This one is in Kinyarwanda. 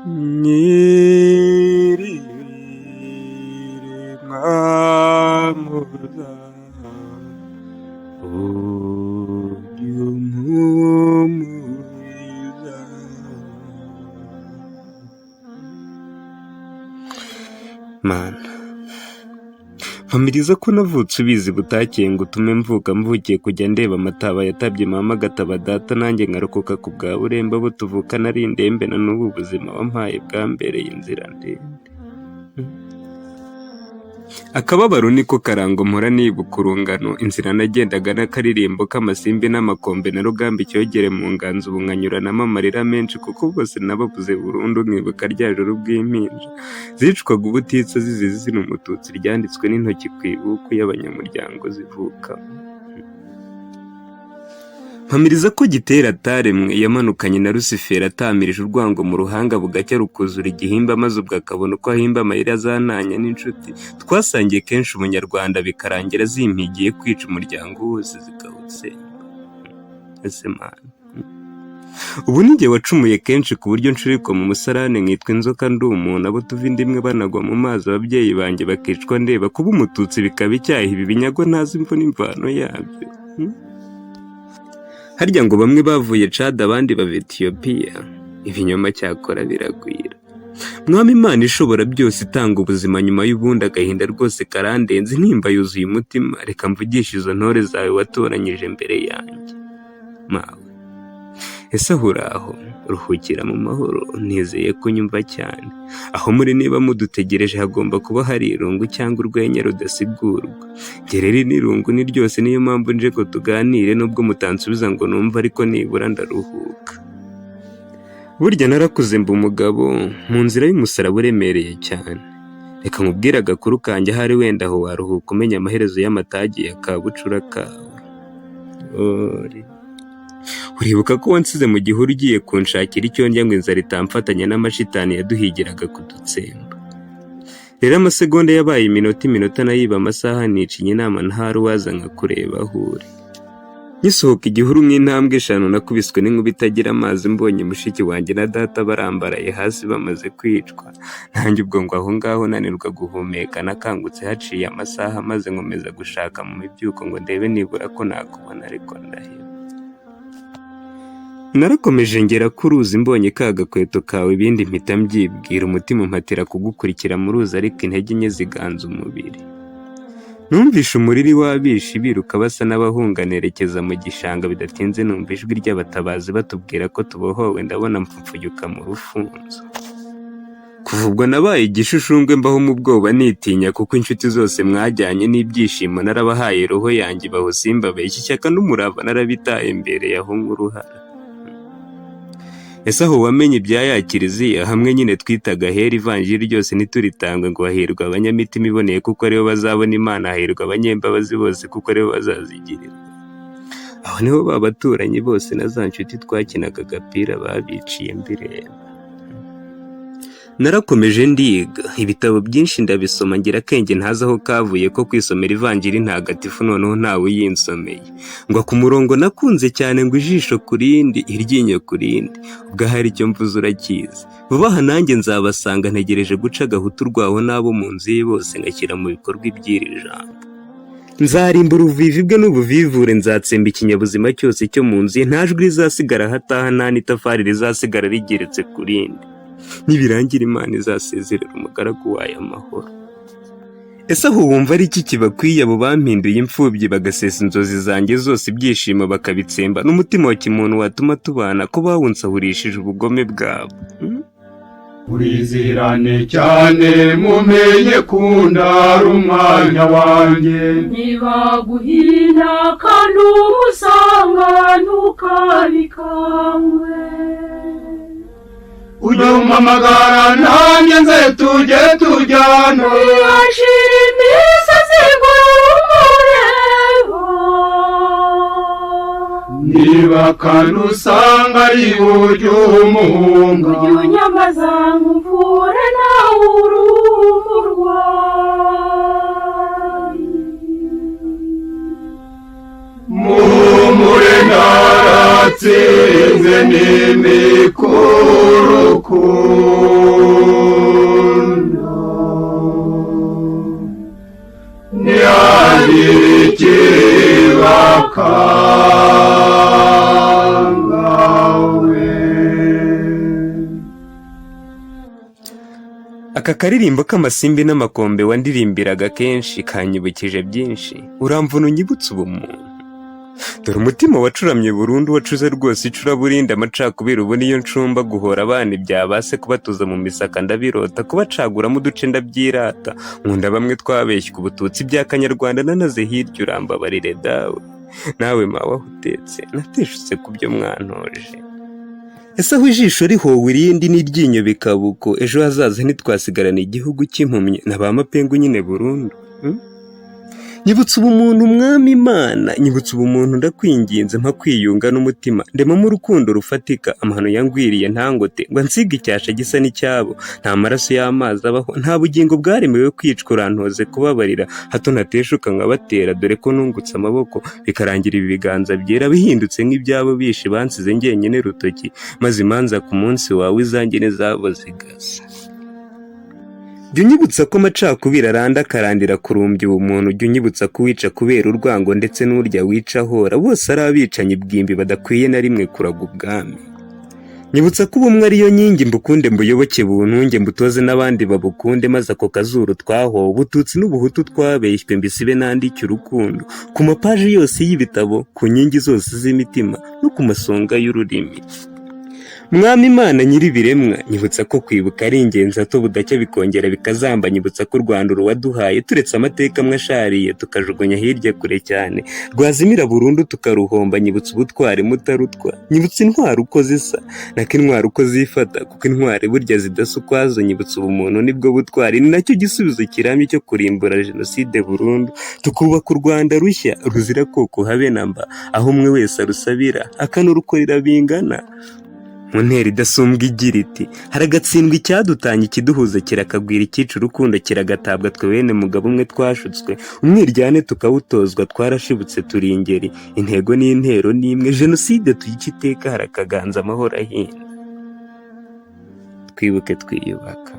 nyir'ibiremwamuza uyu mpumuriza. Mana, mpamiriza ko navutse ubizi butakeye ngo utume mvuka mvukiye kujya ndeba amataba yatabye mama agataba data nanjye nkarokoka ku bwa buremba abo tuvukana ari indembe na n'ubu ubuzima wampaye bwambereye inzira ndende. Akababaro niko karango mpora nibuka urungano, inzira nagendaga n'akaririmbo k'amasimbi n'amakombe na rugamba icyogere mu nganzo ubu nkanyuranamo amarira menshi kuko bose nababuze burundu nkibuka rya joro bw'impinja zicwaga ubutitsa zizize zina umututsi ryanditswe n'intoki ku ibuku y'abanyamuryango zivukamo. Mpamiriza ko Gitera ataremwe yamanukanye na Rusiferi atamirije urwango mu ruhanga bugacya rukuzura igihimba maze ubwo akabona uko ahimba amayira azantanya n'inshuti twasangiye kenshi umunyarwanda bikarangira zimpigiye kwica umuryango wose zikawutsemba. Ese Mana, ubu ninjye wacumuye kenshi ku buryo nshirikwa mu musarane nkitwa inzoka ndi umuntu, abo tuva inda imwe banagwa mu mazi ababyeyi banjye bakicwa ndeba, kuba umututsi bikaba icyaha, ibi binyago ntazi imvo n'imvano yabyo. Harya ngo bamwe bavuye Chad abandi bava Ethiopia, ibinyoma cyakora biragwira. Mwami Imana ishobora byose itanga ubuzima nyuma y'ubundi agahinda rwose karandenze, intimba yuzuye umutima, reka mvugishe izo ntore zawe watoranyije mbere yanjye. Mawe, ese aho uraho ruhukira mu mahoro, nizeye ko nyumva cyane. Aho muri niba mudutegereje hagomba kuba hari irungu cyangwa urwenya rudasigurwa. Gereri n'irungu ni ryose, niyo mpamvu nje ko tuganire nubwo mutansubiza ngo numva, ariko nibura ndaruhuka. Burya narakuze mba umugabo mu nzira y'umusaraba uremereye cyane. Reka nkubwire agakuru kanjye, ahari wenda aho waruhuka umenya amaherezo y'amatage ya kabucura kawe. Uribuka ko wansize mu gihuru ugiye kunshakira icyo ndya ngo inzara itamfatanya n'amashitani yaduhigiraga kudutsemba. Rero amasegonda yabaye iminota nayiba amasaha, nicinya inama ntari uwaza nkakureba aho uri. Ngisohoka igihuru nk'intambwe 5 nakubiswe n'inkuba itagira amazi, mbonye mushiki wanjye na data barambaraye hasi bamaze kwicwa. Nanjye ubwo ngo aho ngaho nanirwa guhumeka, nakangutse haciye amasaha maze nkomeza gushaka mu mibyuko ngo ndebe nibura ko nakubona, ariko ndaheba. Narakomeje ngera ku ruzi, mbonye ka gakweto kawe ibindi mpita mbyibwira, umutima umpatira kugukurikira mu ruzi, ariko intege nke ziganza umubiri. Numvishe umuriri w'abishi biruka basa n'abahunga, nerekeza mu gishanga, bidatinze numva ijwi ry'abatabazi batubwira ko tubohowe, ndabona mpfupfuyuka mu rufunzo. Kuva ubwo nabaye igishushumbwe, mbaho mu bwoba nitinya, kuko inshuti zose mwajyanye n'ibyishimo narabahaye roho yanjye baho simbabeshya, ishyaka n'umurava narabitaye imbere yaho nk'uruhara. Ese aho wamenye ibya ya kiliziya hamwe nyine twitaga hera, ivanjiri ryose ntituritangwe ngo hahirwa abanyamitima iboneye kuko aribo bazabona Imana, hahirwa abanyembabazi bose kuko aribo bazazigirira. Aho niho babaturanyi bose na za nshuti twakinaga agapira babiciye mbireba. Narakomeje ndiga ibitabo byinshi ndabisoma, ngira akenge ntazi aho kavuye ko kwisomera ivanjiri ntagatifu, noneho ntawe yinsomeye. Ngo ku murongo nakunze cyane, ngo ijisho kurindi iryinyo kurindi, ubwo hari icyo mvuze urakizi. Vuba aha nanjye nzabasanga, ntegereje guca agahutu rwaho n'abo mu nzu ye bose ngashyira mu bikorwa iby'iri jambo. Nzarimbura ubuvivi bwe n'ubuvivure, nzatsemba ikinyabuzima cyose cyo mu nzu ye, nta jwi rizasigara hataha, nta n'itafari rizasigara rigeretse ku rindi. Nibirangira Imana izasezerera umugaragu wayo amahoro. Ese aho wumva ari iki kibakwiye, abo bampinduye imfubyi bagasesa inzozi zanjye zose, ibyishimo bakabitsemba, n'umutima wa kimuntu watuma tubana ko bawunsahurishije ubugome bwabo. Urizirane cyane mumenye kundara umwanya wanjye, nibaguhina kandi umusanga ntukabikangwe. ujye umpamagara nanjye nze tujye tujyana, ntiyashira imisozi ngurumureba, niba kandi usanga ari buryo umuhunga, ujye unyamaza nkuvure nawe uri umurwayi. muhumure naratsinze n'imikuruku. akaririmbo k'amasimbi n'amakombe wandirimbiraga kenshi kanyibukije byinshi, uramvuna unyibutsa ubumuntu. Dore umutima wacuramye burundu, wacuze rwose icuraburindi amacakubiri, ubu niyo ncumba guhora abana ibyabase, kubatuza mu misaka ndabirota, kubacaguramo uduce ndabyirata, nkunda bamwe twabeshywe ubututsi bya kanyarwanda, nanaze hirya urambabarire dawe, nawe mawe aho utetse nateshutse ku byo mwantoje. Ese aho ijisho rihowe irindi n'iryinyo bikabuko, ejo hazaza ntitwasigarana igihugu cy'impumyi na ba mapengu nyine burundu. Nyibutsa ubumuntu mwami Imana, nyibutsa ubumuntu ndakwinginze, mpa kwiyunga n'umutima, ndemamo urukundo rufatika, amahano yangwiriye ntangote, ngo nsiga icyasha gisa n'icyabo, nta maraso y'amazi abaho, nta bugingo bwaremewe kwicwa, urantoze kubabarira, hato ntateshuka nkabatera, dore ko nungutse amaboko, bikarangira ibi biganza byera bihindutse nk'ibyabo bishi bansize njyenyine rutoki, maze imanza ku munsi wawe izanjye n'izabo zigasa. Jya unyibutsa ko amacakubiri aranda akarandira kurumbya ubumuntu, jya unyibutsa kuwica kubera urwango, ndetse n'urya wica ahora, bose ari abicanyi bwimbi badakwiye na rimwe kuraga ubwami. Nyibutsa ko ubumwe ariyo nkingi, mbukunde mbuyoboke buntunge, mbutoze n'abandi babukunde, maze ako kazuru twahowe, ubututsi n'ubuhutu twabeshywe mbisibe nandike urukundo, ku mapaji yose y'ibitabo, ku nkingi zose z'imitima, no ku masonga y'ururimi. Mwami Imana nyir'ibiremwa, nyibutsa ko kwibuka ari ingenzi, hato budacya bikongera bikazamba, nyibutsa ko u Rwanda uruwaduhaye turetse amateka amwe ashariye tukajugunya hirya kure cyane, rwazimira burundu tukaruhomba, nyibutsa ubutwari mutarutwa, nyibutsa intwari uko zisa, nako intwari uko zifata, kuko intwari burya zidasa ukwazo, nyibutsa ubumuntu nibwo butwari, ni nacyo gisubizo kirambye cyo kurimbura jenoside burundu, tukubaka u Rwanda rushya ruzira koko habe namba, aho umwe wese arusabira akanurukorera bingana. Mu ntera idasumbwa igira iti, haragatsindwa icyadutanya, ikiduhuza kirakagwira, icyica urukundo kiragatabwa, twe bene mugabo umwe twashutswe, umwiryane tukawutozwa, twarashibutse turi ingeri, intego n'intero n'imwe, jenoside tuyica iteka, harakaganza amahoro ahinda. Twibuke twiyubaka.